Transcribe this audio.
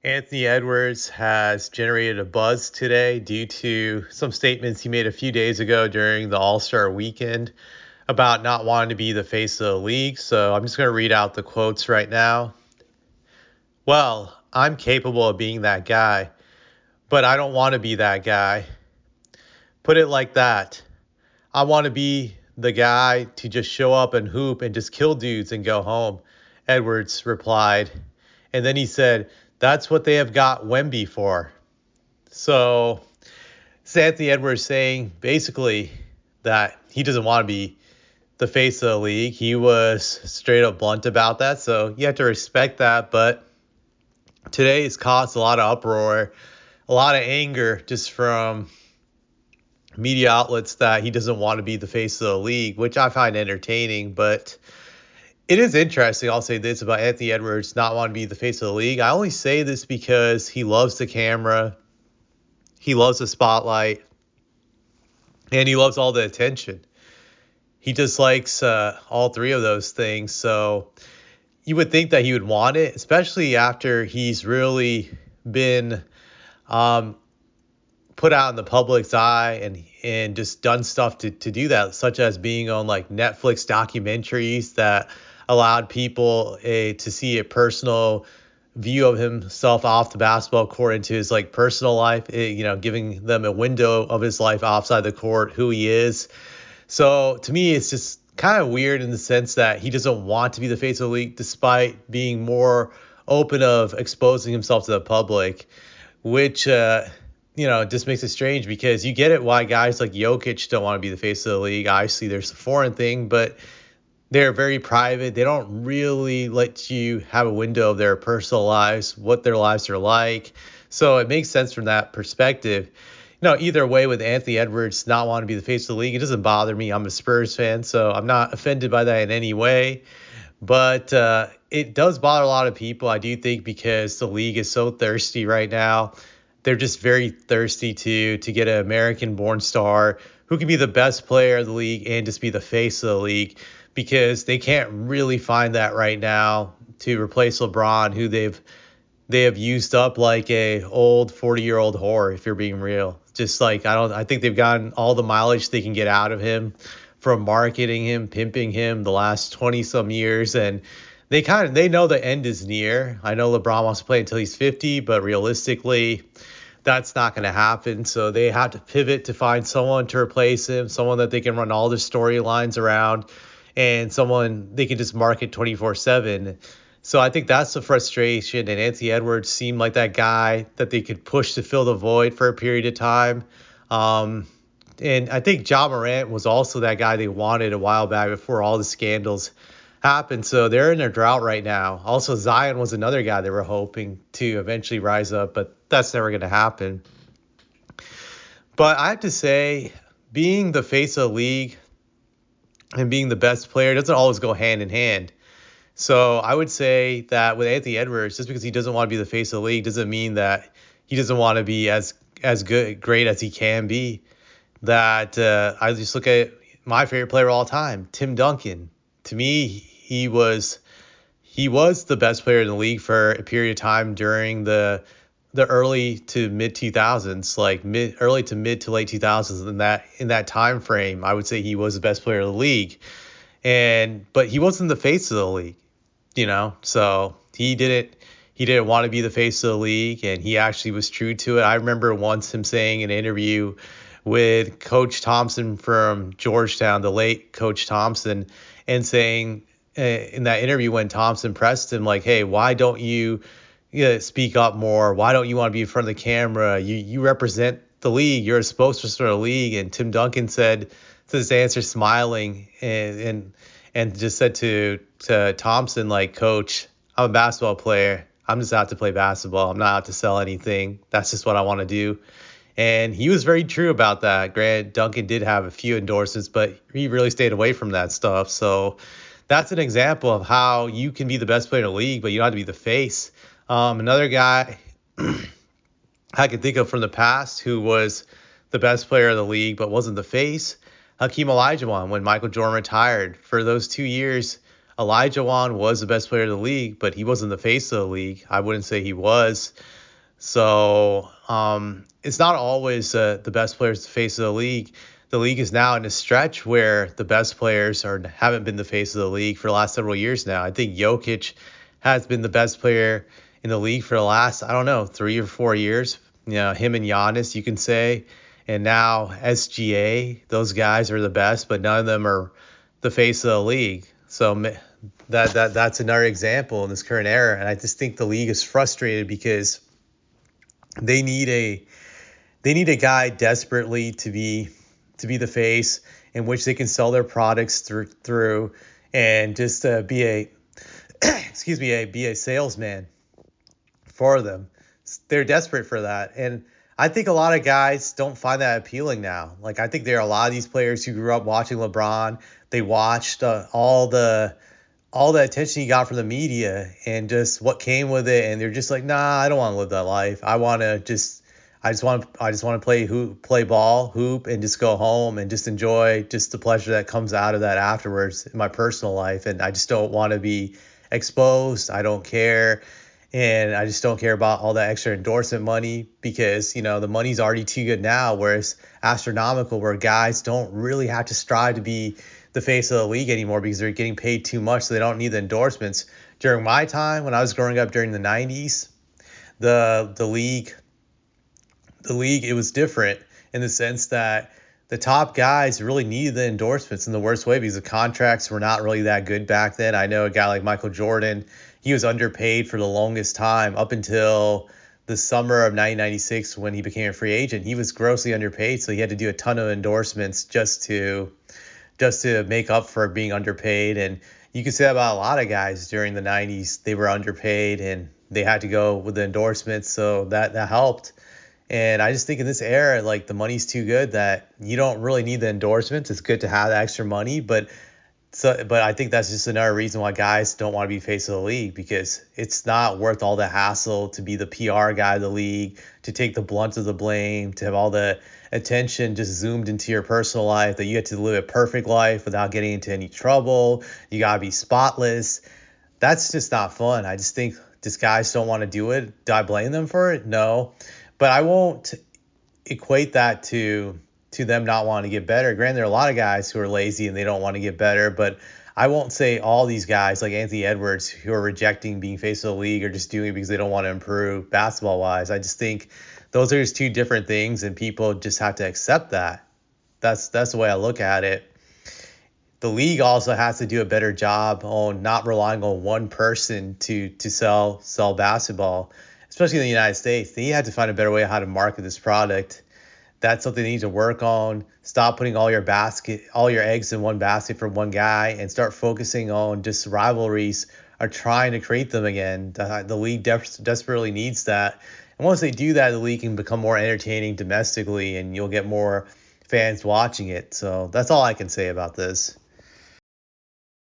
Anthony Edwards has generated a buzz today due to some statements he made a few days ago during the All-Star weekend about not wanting to be the face of the league. So I'm just going to read out the quotes right now. Well, I'm capable of being that guy, but I don't want to be that guy. Put it like that. I want to be the guy to just show up and hoop and just kill dudes and go home, Edwards replied. And then he said, that's what they have got Wemby for. So it's Anthony Edwards saying basically that he doesn't want to be the face of the league. He was straight up blunt about that. So you have to respect that. But today it's caused a lot of uproar, a lot of anger just from media outlets that he doesn't want to be the face of the league, which I find entertaining. But it is interesting. I'll say this about Anthony Edwards not wanting to be the face of the league. I only say this because he loves the camera, he loves the spotlight, and he loves all the attention. He just likes all three of those things. So you would think that he would want it, especially after he's really been put out in the public's eye and just done stuff to do that, such as being on like Netflix documentaries that allowed people to see a personal view of himself off the basketball court into his like personal life, giving them a window of his life outside the court, who he is. So to me, it's just kind of weird in the sense that he doesn't want to be the face of the league despite being more open of exposing himself to the public, which just makes it strange because you get it why guys like Jokic don't want to be the face of the league. Obviously, there's a foreign thing, but they're very private. They don't really let you have a window of their personal lives, what their lives are like. So it makes sense from that perspective. Either way, with Anthony Edwards not wanting to be the face of the league, it doesn't bother me. I'm a Spurs fan, so I'm not offended by that in any way. But it does bother a lot of people, I do think, because the league is so thirsty right now. They're just very thirsty to get an American-born star who can be the best player of the league and just be the face of the league, because they can't really find that right now to replace LeBron, who they have used up like a old 40-year-old whore, if you're being real. Just like I think they've gotten all the mileage they can get out of him from marketing him, pimping him the last 20 some years, and they know the end is near. I know LeBron wants to play until he's 50, but realistically, that's not going to happen. So they have to pivot to find someone to replace him, someone that they can run all their storylines around, and someone they can just market 24/7. So I think that's the frustration. And Anthony Edwards seemed like that guy that they could push to fill the void for a period of time. And I think Ja Morant was also that guy they wanted a while back before all the scandals happened. So they're in a drought right now. Also, Zion was another guy they were hoping to eventually rise up, but that's never going to happen. But I have to say, being the face of the league and being the best player doesn't always go hand in hand. So I would say that with Anthony Edwards, just because he doesn't want to be the face of the league doesn't mean that he doesn't want to be as great as he can be. That I just look at my favorite player of all time, Tim Duncan. To me, he was the best player in the league for a period of time during the early to mid 2000s, like early to mid to late 2000s. In that time frame, I would say he was the best player of the league. But he wasn't the face of the league, So he didn't want to be the face of the league, and he actually was true to it. I remember once him saying in an interview with Coach Thompson from Georgetown, the late Coach Thompson, and saying in that interview when Thompson pressed him, like, hey, why don't you speak up more? Why don't you want to be in front of the camera? You represent the league. You're a spokesperson of the league. And Tim Duncan said to this answer, smiling, and just said to Thompson, like, Coach, I'm a basketball player. I'm just out to play basketball. I'm not out to sell anything. That's just what I want to do. And he was very true about that. Grant Duncan did have a few endorsements, but he really stayed away from that stuff. So that's an example of how you can be the best player in the league, but you don't have to be the face. Another guy I can think of from the past who was the best player of the league but wasn't the face, Hakeem Olajuwon, when Michael Jordan retired. For those 2 years, Elijah Wan was the best player of the league, but he wasn't the face of the league. I wouldn't say he was. So it's not always the best players the face of the league. The league is now in a stretch where the best players haven't been the face of the league for the last several years now. I think Jokic has been the best player in the league for the last, I don't know, 3 or 4 years. You know, him and Giannis, you can say. And now SGA, those guys are the best, but none of them are the face of the league. So that's another example in this current era. And I just think the league is frustrated because they need a guy desperately to be the face in which they can sell their products through and just be a be a salesman for them. They're desperate for that. And I think a lot of guys don't find that appealing now. Like, I think there are a lot of these players who grew up watching LeBron. They watched all the attention he got from the media and just what came with it, and they're just like, nah, I don't want to live that life. I just want to play ball, hoop, and just go home and just enjoy just the pleasure that comes out of that afterwards in my personal life. And I just don't want to be exposed. I don't care. And I just don't care about all that extra endorsement money because, you know, the money's already too good now, whereas astronomical, where guys don't really have to strive to be the face of the league anymore because they're getting paid too much, so they don't need the endorsements. During my time, when I was growing up during the 90s, the league, it was different in the sense that the top guys really needed the endorsements in the worst way because the contracts were not really that good back then. I know a guy like Michael Jordan, he was underpaid for the longest time up until the summer of 1996 when he became a free agent. He was grossly underpaid, so he had to do a ton of endorsements just to make up for being underpaid. And you could say that about a lot of guys during the 90s. They were underpaid and they had to go with the endorsements, so that helped. And I just think in this era, like, the money's too good that you don't really need the endorsements. It's good to have the extra money, but I think that's just another reason why guys don't want to be face of the league, because it's not worth all the hassle to be the PR guy of the league, to take the brunt of the blame, to have all the attention just zoomed into your personal life, that you get to live a perfect life without getting into any trouble. You got to be spotless. That's just not fun. I just think just guys don't want to do it. Do I blame them for it? No. But I won't equate that to them not wanting to get better. Granted, there are a lot of guys who are lazy and they don't want to get better, but I won't say all these guys like Anthony Edwards who are rejecting being face of the league are just doing it because they don't want to improve basketball-wise. I just think those are just two different things, and people just have to accept that. That's the way I look at it. The league also has to do a better job on not relying on one person to sell basketball, especially in the United States. They had to find a better way how to market this product. That's something they need to work on. Stop putting all your eggs in one basket for one guy and start focusing on just rivalries or trying to create them again. The league desperately needs that. And once they do that, the league can become more entertaining domestically and you'll get more fans watching it. So that's all I can say about this.